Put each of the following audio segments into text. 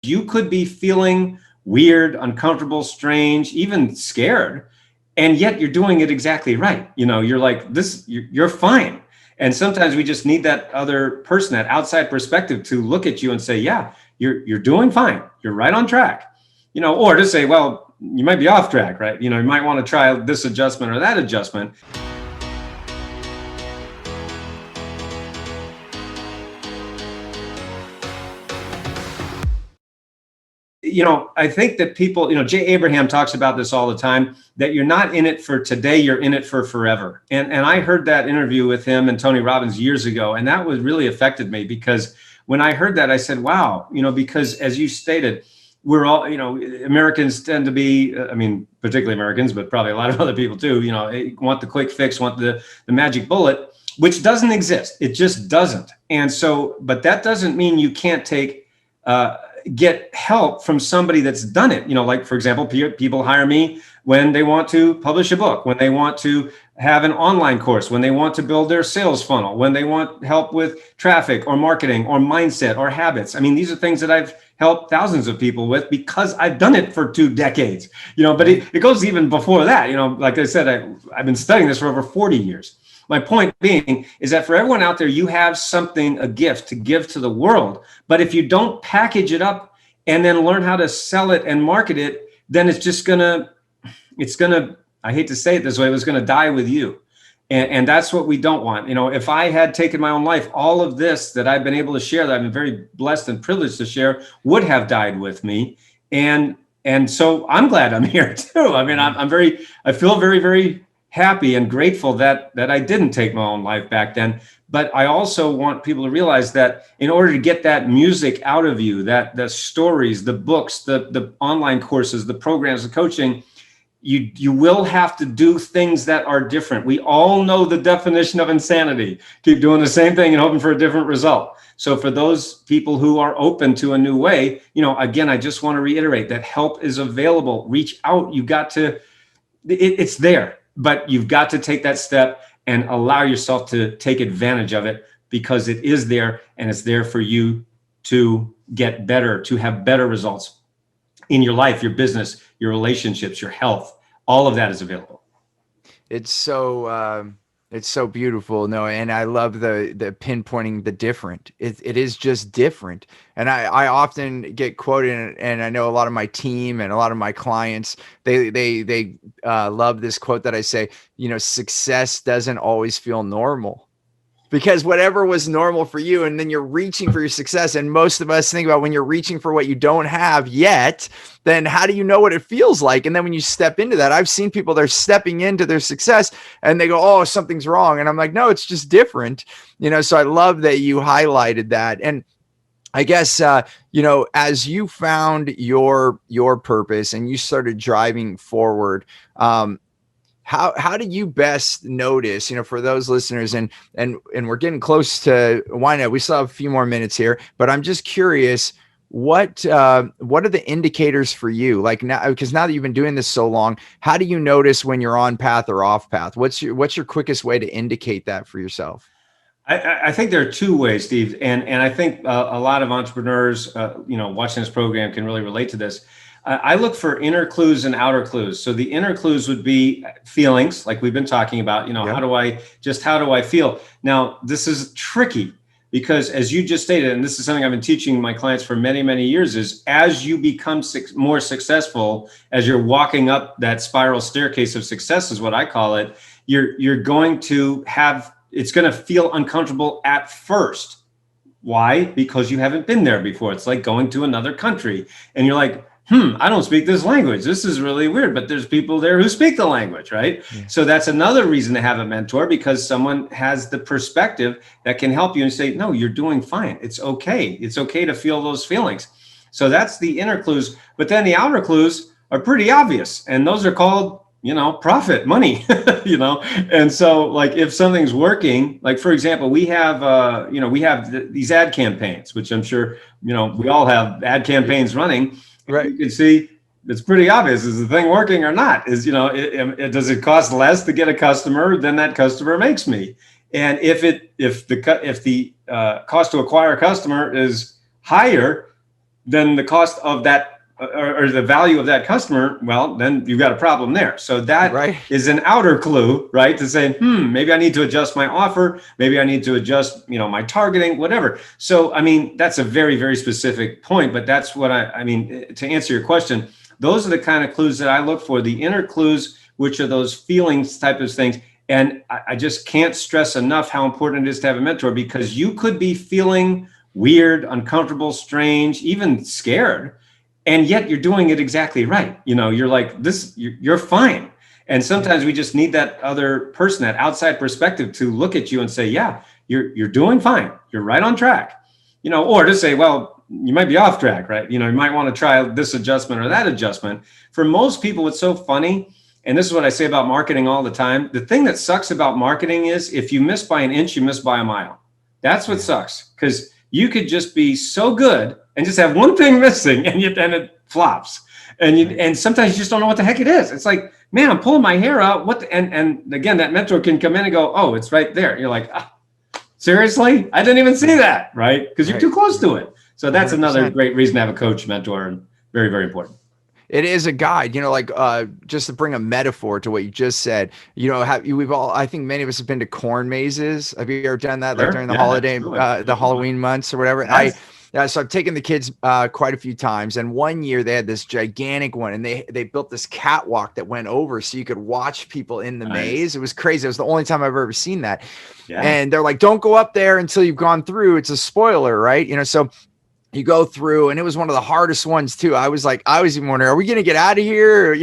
You could be feeling weird, uncomfortable, strange, even scared, and yet you're doing it exactly right. You're like this, you're fine. And sometimes we just need that other person, that outside perspective, to look at you and say, yeah, you're doing fine. You're right on track. Or to say, well, you might be off track, right? You might want to try this adjustment or that adjustment. I think that people, Jay Abraham talks about this all the time, that you're not in it for today, you're in it for forever. And I heard that interview with him and Tony Robbins years ago, and that was really affected me, because when I heard that, I said, wow, because as you stated, we're all, Americans tend to be, particularly Americans, but probably a lot of other people too, want the quick fix, want the magic bullet, which doesn't exist. It just doesn't. And so, but that doesn't mean you can't get help from somebody that's done it. Like, for example, people hire me when they want to publish a book, when they want to have an online course, when they want to build their sales funnel, when they want help with traffic or marketing or mindset or habits. These are things that I've helped thousands of people with because I've done it for 2 decades, but it goes even before that. Like I said, I've been studying this for over 40 years. My point being is that for everyone out there, you have something, a gift to give to the world. But if you don't package it up and then learn how to sell it and market it, then it's gonna, I hate to say it this way, it's gonna die with you. And that's what we don't want. If I had taken my own life, all of this that I've been able to share, that I've been very blessed and privileged to share, would have died with me. And so I'm glad I'm here too. I feel very, very happy and grateful that I didn't take my own life back then. But I also want people to realize that in order to get that music out of you, that the stories, the books, the online courses, the programs, the coaching, you will have to do things that are different. We all know the definition of insanity. Keep doing the same thing and hoping for a different result. So for those people who are open to a new way, again, I just want to reiterate that help is available. Reach out. You got to, it's there. But you've got to take that step and allow yourself to take advantage of it, because it is there, and it's there for you to get better, to have better results in your life, your business, your relationships, your health. All of that is available. It's so beautiful. No, and I love the pinpointing the different. It is just different. And I often get quoted, and I know a lot of my team and a lot of my clients, they love this quote that I say, success doesn't always feel normal. Because whatever was normal for you, and then you're reaching for your success. And most of us think about, when you're reaching for what you don't have yet, then how do you know what it feels like? And then when you step into that, I've seen people, they're stepping into their success and they go, oh, something's wrong. And I'm like, no, it's just different. So I love that you highlighted that. And I guess, as you found your purpose and you started driving forward, how do you best notice, for those listeners, and we're getting close to winding up. We still have a few more minutes here, but I'm just curious, what are the indicators for you? Like now, because now that you've been doing this so long, how do you notice when you're on path or off path? What's your quickest way to indicate that for yourself? I think there are 2 ways, Steve, and I think a lot of entrepreneurs, watching this program can really relate to this. I look for inner clues and outer clues. So the inner clues would be feelings, like we've been talking about. Yep. How do I feel? Now, this is tricky, because as you just stated, and this is something I've been teaching my clients for many, many years, is as you become more successful, as you're walking up that spiral staircase of success, is what I call it, you're going to have, it's going to feel uncomfortable at first. Why? Because you haven't been there before. It's like going to another country and you're like, I don't speak this language. This is really weird, but there's people there who speak the language, right? Yeah. So that's another reason to have a mentor, because someone has the perspective that can help you and say, no, you're doing fine. It's okay. It's okay to feel those feelings. So that's the inner clues. But then the outer clues are pretty obvious. And those are called, profit, money, And so like if something's working, like for example, we have these ad campaigns, which I'm sure, we all have ad campaigns running. Right. You can see it's pretty obvious. Is the thing working or not? Does it cost less to get a customer than that customer makes me? And if the cost to acquire a customer is higher, then the cost of that or the value of that customer, well, then you've got a problem there. So that is an outer clue, right? To say, maybe I need to adjust my offer. Maybe I need to adjust, my targeting, whatever. So, I mean, that's a very, very specific point, but that's what I mean, to answer your question, those are the kind of clues that I look for, the inner clues, which are those feelings type of things. And I just can't stress enough how important it is to have a mentor, because you could be feeling weird, uncomfortable, strange, even scared, and yet you're doing it exactly right. You're like this, you're fine. And sometimes we just need that other person, that outside perspective, to look at you and say, yeah, you're doing fine. You're right on track, or to say, well, you might be off track, right? You might want to try this adjustment or that adjustment. For most people, it's so funny. And this is what I say about marketing all the time. The thing that sucks about marketing is if you miss by an inch, you miss by a mile. That's what sucks, because you could just be so good and just have one thing missing, and it flops. And sometimes you just don't know what the heck it is. It's like, man, I'm pulling my hair out. And again, that mentor can come in and go, oh, it's right there. You're like, seriously? I didn't even see that, right? Because you're too close to it. So that's 100%. Another great reason to have a coach, mentor, and very, very important. It is a guide, just to bring a metaphor to what you just said, I think many of us have been to corn mazes. Have you ever done that? Sure. Like during the holiday, the Halloween months or whatever? Yes. So I've taken the kids quite a few times. And one year they had this gigantic one, and they built this catwalk that went over so you could watch people in the maze. It was crazy. It was the only time I've ever seen that. Yeah. And they're like, don't go up there until you've gone through. It's a spoiler, right? So you go through, and it was one of the hardest ones too. I was even wondering, are we going to get out of here? It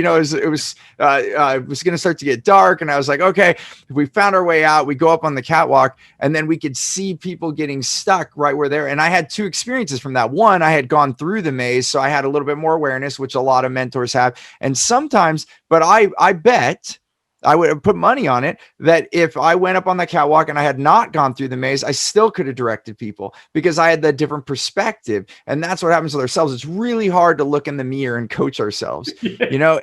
was going to start to get dark. And I was like, okay, we found our way out. We go up on the catwalk, and then we could see people getting stuck right where they're. And I had two experiences from that. One, I had gone through the maze, so I had a little bit more awareness, which a lot of mentors have. And sometimes, but I bet, I would have put money on it that if I went up on the catwalk and I had not gone through the maze, I still could have directed people, because I had the different perspective. And that's what happens with ourselves. It's really hard to look in the mirror and coach ourselves.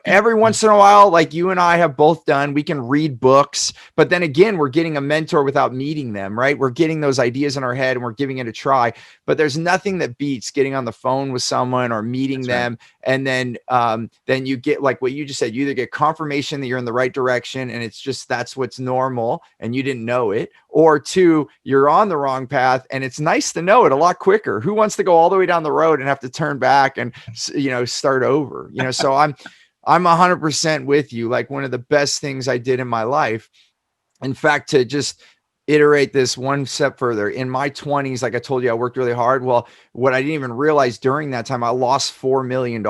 Every once in a while, like you and I have both done, we can read books, but then again, we're getting a mentor without meeting them, right? We're getting those ideas in our head and we're giving it a try, but there's nothing that beats getting on the phone with someone or meeting them. Right. And then you get, like what you just said, you either get confirmation that you're in the right direction, and it's just, that's what's normal and you didn't know it, or two, you're on the wrong path and it's nice to know it a lot quicker. Who wants to go all the way down the road and have to turn back and start over? So I'm 100% with you. Like, one of the best things I did in my life, in fact, to just iterate this one step further, in my 20s, like I told you, I worked really hard. Well, what I didn't even realize during that time, I lost $4 million.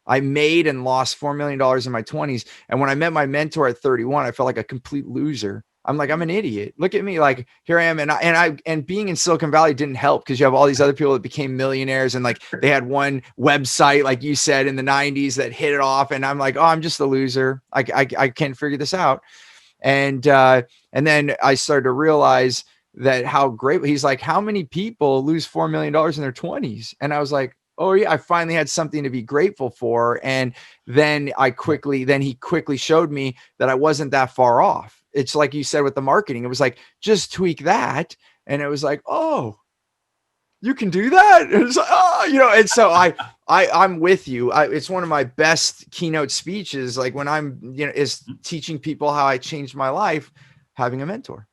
I made and lost $4 million in my 20s. And when I met my mentor at 31, I felt like a complete loser. I'm like, I'm an idiot. Look at me. Like, here I am. And being in Silicon Valley didn't help, because you have all these other people that became millionaires, and like they had one website, like you said, in the 90s that hit it off. And I'm like, oh, I'm just a loser. I can't figure this out. And then I started to realize that how great. He's like, how many people lose $4 million in their 20s? And I was like, oh yeah, I finally had something to be grateful for. And then he quickly showed me that I wasn't that far off. It's like you said with the marketing, it was like, just tweak that. And it was like, oh, you can do that. And it's like, oh, and so I'm with you. It's one of my best keynote speeches. Like when I'm, is teaching people how I changed my life, having a mentor.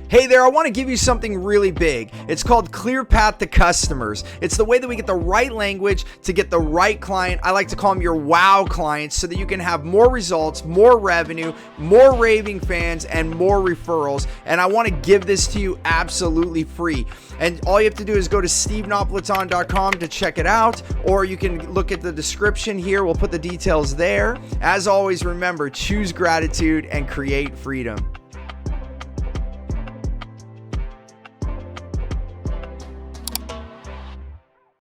Hey there, I want to give you something really big. It's called Clear Path to Customers. It's the way that we get the right language to get the right client. I like to call them your wow clients, so that you can have more results, more revenue, more raving fans, and more referrals. And I want to give this to you absolutely free. And all you have to do is go to stevenapolitano.com to check it out, or you can look at the description here. We'll put the details there. As always, remember, choose gratitude and create freedom.